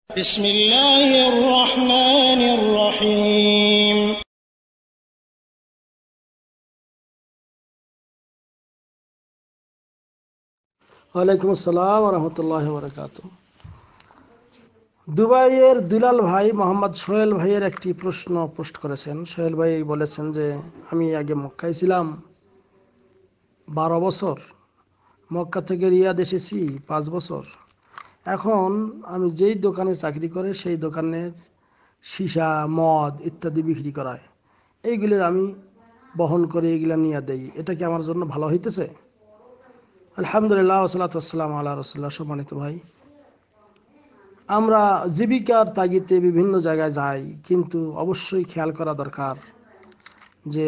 بسم الله الرحمن الرحيم ওয়ালাইকুম আসসালাম ওয়া রাহমাতুল্লাহি ওয়া বারাকাতুহু। দুবাইয়ের দুলাল ভাই মোহাম্মদ সোহেল ভাইয়ের একটি প্রশ্ন পোস্ট করেছেন। সোহেল ভাই বলেছেন যে আমি আগে মক্কায় ছিলাম 12 বছর, মক্কা থেকে রিয়াদ এসেছি 5 বছর। এখন আমি যেই দোকানে চাকরি করে সেই দোকানের সীসা, মদ ইত্যাদি বিক্রি করায়, এইগুলির আমি বহন করে এগুলা নিয়ে দেই। এটা কি আমার জন্য ভালো হইতেছে? আলহামদুলিল্লাহ ওয়াসসালাতু ওয়াসসালামু আলা রাসূলিল্লাহ। সম্মানিত ভাই, আমরা জীবিকার তাগিদে বিভিন্ন জায়গায় যাই, কিন্তু অবশ্যই খেয়াল করা দরকার যে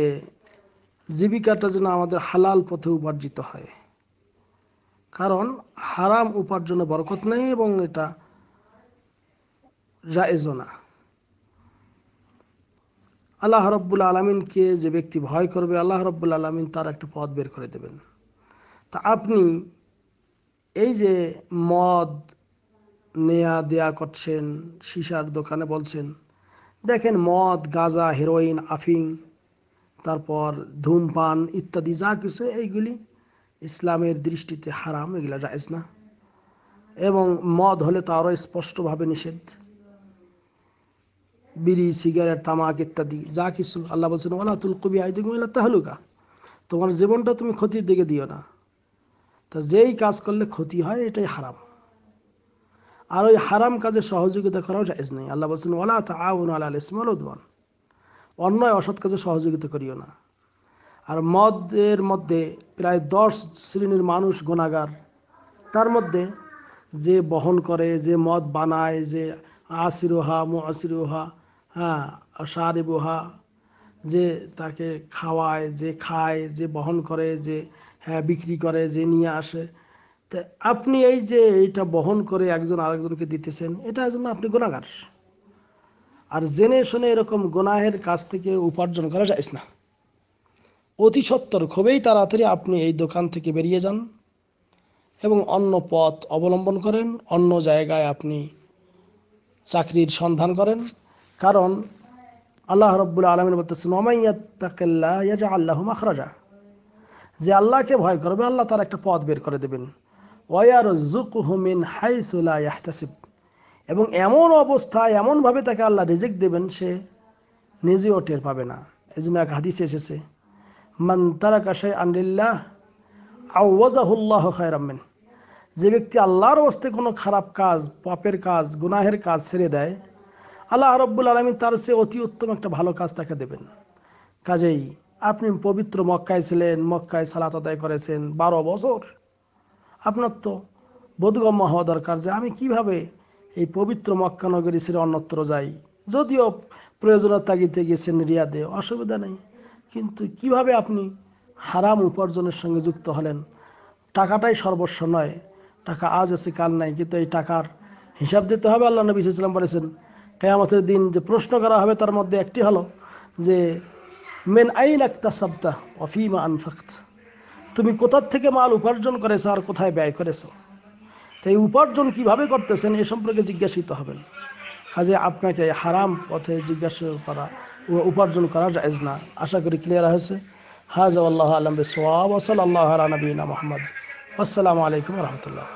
জীবিকাটা যেন আমাদের হালাল পথে উপার্জিত হয়। কারণ হারাম উপার্জনে বরকত নেই এবং এটা জায়েজও না। আল্লাহ রাব্বুল আলামিনকে যে ব্যক্তি ভয় করবে, আল্লাহ রাব্বুল আলামিন তার একটা পথ বের করে দেবেন। তা আপনি এই যে মদ নেয়া দেয়া করছেন, সীসার দোকানে বলছেন, দেখেন মদ, গাঁজা, হেরোইন, আফিং, তারপর ধূমপান ইত্যাদি যা কিছু, এইগুলি ইসলামের দৃষ্টিতে হারাম, এগুলা জায়েজ না। এবং মদ হলে তো আরও স্পষ্টভাবে নিষেধ। বিড়ি, সিগারেট, তামাক ইত্যাদি যা কিছু, আল্লাহ বলছেন ওয়ালা তুলকু বিআইদিকুম ইলা তাহলুকা, তোমার জীবনটা তুমি ক্ষতির দিকে দিও না। তা যেই কাজ করলে ক্ষতি হয় এটাই হারাম। আর ওই হারাম কাজে সহযোগিতা করাও জায়েজ নেই। আল্লাহ বলছেন ওয়ালা তাআউনু আলাল ইসমি ওয়াল উদওয়ান, অন্যায় অসৎ কাজে সহযোগিতা করিও না। আর মদের মধ্যে প্রায় 10 শ্রেণীর মানুষ গুনাহগার। তার মধ্যে যে বহন করে, যে মদ বানায়, যে আসিরুহা মুআসিরুহা, হ্যাঁ, শারিবুহা, যে তাকে খাওয়ায়, যে খায়, যে বহন করে, যে হ্যাঁ বিক্রি করে, যে নিয়ে আসে, তা আপনি এই যে এইটা বহন করে একজন আরেকজনকে দিতেছেন, এটার জন্য আপনি গুনাহগার। আর জেনে শুনে এরকম গুনাহের কাছ থেকে উপার্জন করা যায় না। অতি সত্বর খুবই তাড়াতাড়ি আপনি এই দোকান থেকে বেরিয়ে যান এবং অন্য পথ অবলম্বন করেন, অন্য জায়গায় আপনি চাকরির সন্ধান করেন। কারণ আল্লাহ রাব্বুল আলামিন বলতেছেন ওয়ামান ইয়াত্তাকিল্লাহ ইয়াজআল লাহু মাখরাজা, যে আল্লাহকে ভয় করবে আল্লাহ তার একটা পথ বের করে দেবেন। ওয়া ইয়ারযুকুহু মিন হাইসু লা ইয়াহতাসিব, এবং এমন অবস্থায় এমনভাবে তাকে আল্লাহ রিজিক দেবেন সে নিজেও টের পাবে না। এই জন্য এক হাদিসে এসেছে, মান তারাকা শাইআন লিল্লাহ আওয়াযাহুল্লাহু খায়রাম মিন, যে ব্যক্তি আল্লাহর ওয়াস্তে কোনো খারাপ কাজ, পাপের কাজ, গুনাহের কাজ ছেড়ে দেয়, আল্লাহ রাব্বুল আলামিন তার চেয়ে অতি উত্তম একটা ভালো কাজ তাকে দেবেন। কাজেই আপনি পবিত্র মক্কায় ছিলেন, মক্কায় সালাত আদায় করেছেন 12 বছর, আপনার তো বোধগম্য হওয়া দরকার যে আমি কিভাবে এই পবিত্র মক্কা নগরী ছেড়ে অন্যত্র যাই। যদিও প্রয়োজনের তাগিদে গেছেন রিয়াদে, অসুবিধা নেই, কিন্তু কিভাবে আপনি হারাম উপার্জনের সঙ্গে যুক্ত হলেন? টাকাটাই সর্বস্ব নয়, টাকা আজ আছে কাল নাই, কিন্তু এই টাকার হিসাব দিতে হবে। আল্লাহ নবী সাল্লাল্লাহু আলাইহি ওয়াসাল্লাম বলেছেন কিয়ামতের দিন যে প্রশ্ন করা হবে তার মধ্যে একটি হলো যে মিন আইনা ইকতাসাবতা ওয়া ফীমা আনফাকত, তুমি কোথা থেকে মাল উপার্জন করেছো আর কোথায় ব্যয় করেছো। তাই উপার্জন কিভাবে করতেছেন এ সম্পর্কে জিজ্ঞাসিত হবেন। কাজে আপনাকে হারাম পথে জিজ্ঞাসা করা ও উপার্জন করা জায়েজ না। আশা করি ক্লিয়ার হয়েছে। হাযা ওয়াল্লাহু আ'লাম বিস-সাওয়াব ওয়া সাল্লাল্লাহু আলা নবিয়িনা মুহাম্মদ। আসসালামু আলাইকুম ওয়া রাহমাতুল্লাহ।